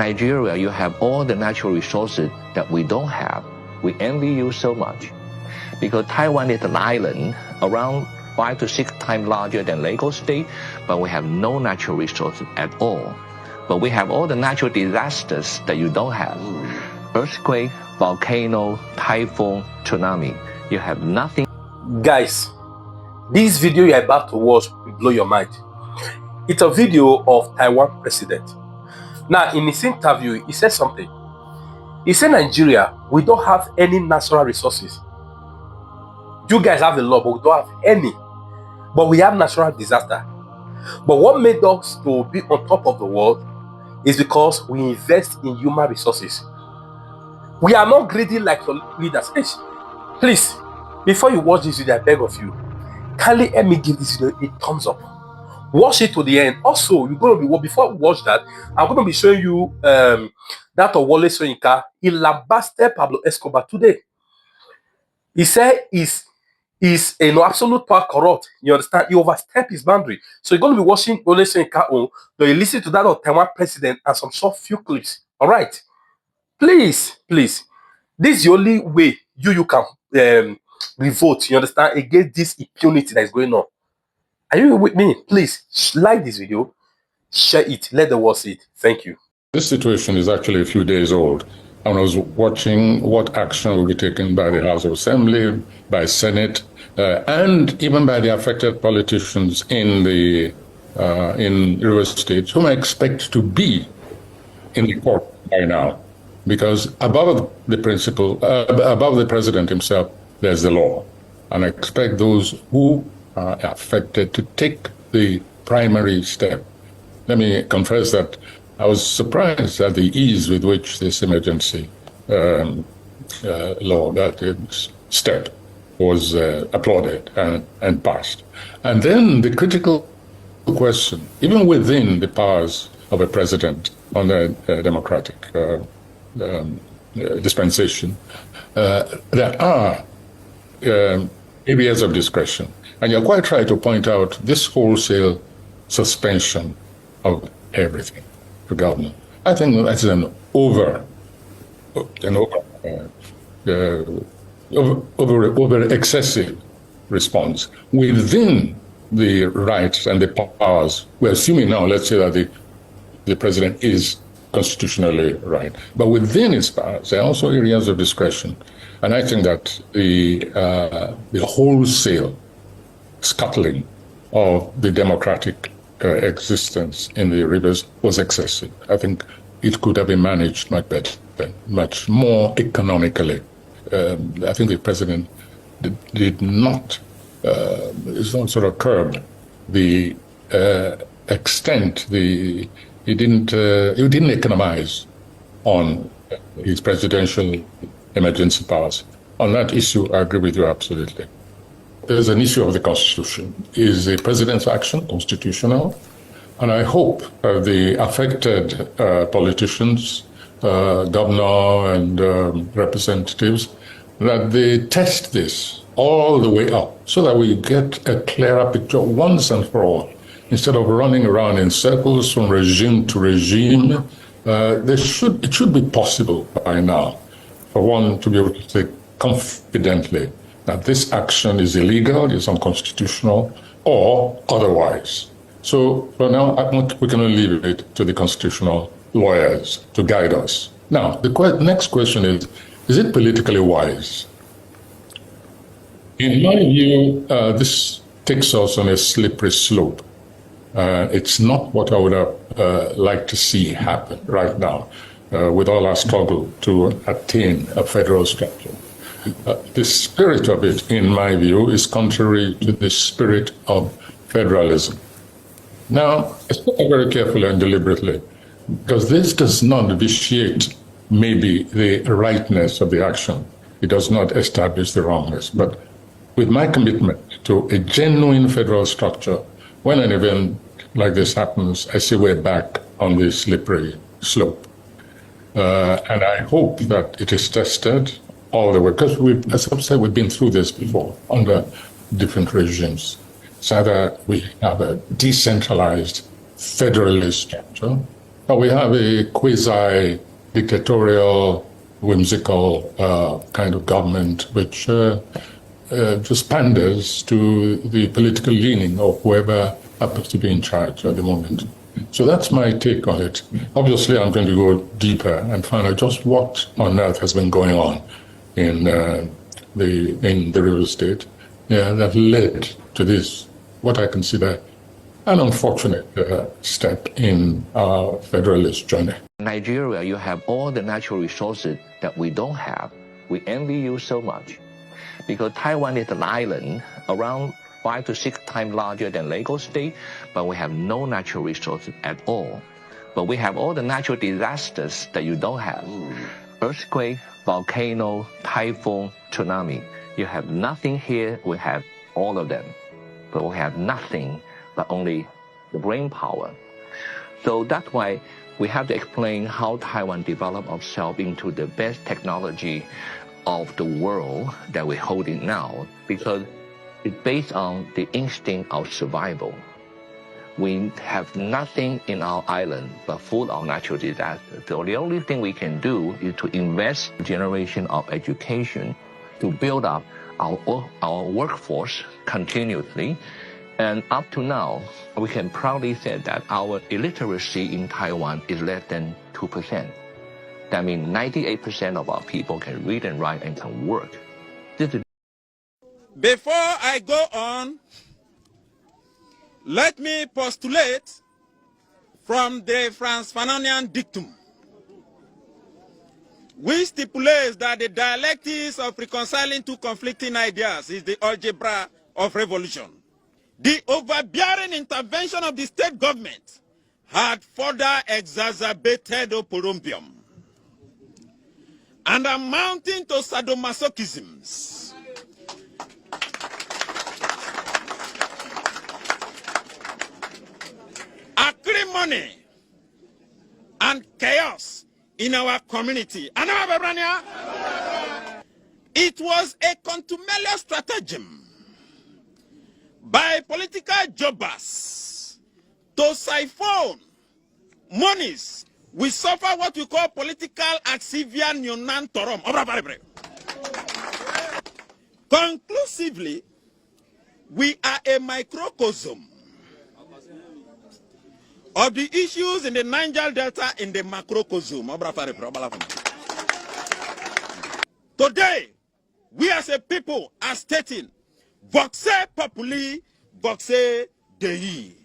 Nigeria, you have all the natural resources that we don't have. We envy you so much. Because Taiwan is an island around 5 to 6 times larger than Lagos State, but we have no natural resources at all. But we have all the natural disasters that you don't have. Earthquake, volcano, typhoon, tsunami. You have nothing. Guys, this video you're about to watch will blow your mind. It's a video of Taiwan president. Now, in his interview, he said something. He said, Nigeria, we don't have any natural resources. You guys have a lot, but we don't have any. But we have natural disaster. But what made us to be on top of the world is because we invest in human resources. We are not greedy like your leaders. Please, before you watch this video, I beg of you, kindly help me give this video a thumbs up. Watch it to the end. Also, you're going to be, before we watch that, I'm going to be showing you that of Wole Soyinka. He lambasted Pablo Escobar today. He said he's absolute power corrupt. You understand? He overstepped his boundary. So you're going to be watching Wole Soyinka on. So you listen to that of Taiwan president and some short few clips. All right. Please. This is the only way you can revolt, you understand, against this impunity that is going on. Are you with me? Please like this video, share it, let the world see it. Thank you. This situation is actually a few days old. And I was watching what action will be taken by the House of Assembly, by Senate, and even by the affected politicians in the in River State, whom I expect to be in the court by now. Because above the principle, above the president himself, there's the law. And I expect those who are affected to take the primary step. Let me confess that I was surprised at the ease with which this emergency law, that step, was applauded and passed. And then the critical question, even within the powers of a president on a democratic dispensation, there are areas of discretion. And you're quite right to point out this wholesale suspension of everything for government. I think that's an over excessive response within the rights and the powers. We're assuming now, let's say that the president is constitutionally right, but within its powers, there are also areas of discretion. And I think that the wholesale scuttling of the democratic existence in the rivers was excessive. I think it could have been managed much better, much more economically. I think the president did not sort of curb the extent. He didn't economize on his presidential emergency powers. On that issue, I agree with you absolutely. There's an issue of the Constitution. Is the president's action constitutional? And I hope the affected politicians, governor and representatives, that they test this all the way up so that we get a clearer picture once and for all. Instead of running around in circles from regime to regime, it should be possible by now for one to be able to say confidently that this action is illegal, is unconstitutional, or otherwise. So for now, we can only leave it to the constitutional lawyers to guide us. Now, the next question is it politically wise? In my view, this takes us on a slippery slope. It's not what I would have liked to see happen right now with all our struggle to attain a federal structure. The spirit of it, in my view, is contrary to the spirit of federalism. Now, I spoke very carefully and deliberately, because this does not vitiate maybe the rightness of the action. It does not establish the wrongness. But with my commitment to a genuine federal structure, when an event like this happens, I say we're back on the slippery slope. And I hope that it is tested all the way, because as I've said, we've been through this before under different regimes. It's either we have a decentralized federalist structure, we have a quasi-dictatorial, whimsical kind of government which just panders to the political leaning of whoever happens to be in charge at the moment. So that's my take on it. Obviously, I'm going to go deeper and find out just what on earth has been going on in the real estate that led to this, what I consider an unfortunate step in our federalist journey. Nigeria, you have all the natural resources that we don't have. We envy you so much. Because Taiwan is an island around 5 to 6 times larger than Lagos State, but we have no natural resources at all. But we have all the natural disasters that you don't have. Earthquake, volcano, typhoon, tsunami. You have nothing here, we have all of them. But we have nothing but only the brain power. So that's why we have to explain how Taiwan developed itself into the best technology of the world that we're holding now, because it's based on the instinct of survival. We have nothing in our island but full of natural disasters. So the only thing we can do is to invest in a generation of education to build up our workforce continuously. And up to now, we can proudly say that our illiteracy in Taiwan is less than 2%. That means 98% of our people can read and write and can work. Before I go on, let me postulate from the Franz Fanonian dictum, which stipulates that the dialectics of reconciling two conflicting ideas is the algebra of revolution. The overbearing intervention of the state government had further exacerbated oporombium and amounting to sadomasochisms. Acrimony and chaos in our community. It was a contumelious stratagem by political jobbers to siphon monies. We suffer what we call political axivia neonantorum. Conclusively, we are a microcosm of the issues in the Niger Delta in the macrocosm. Today, we as a people are stating, voxe populi, voxe Dei.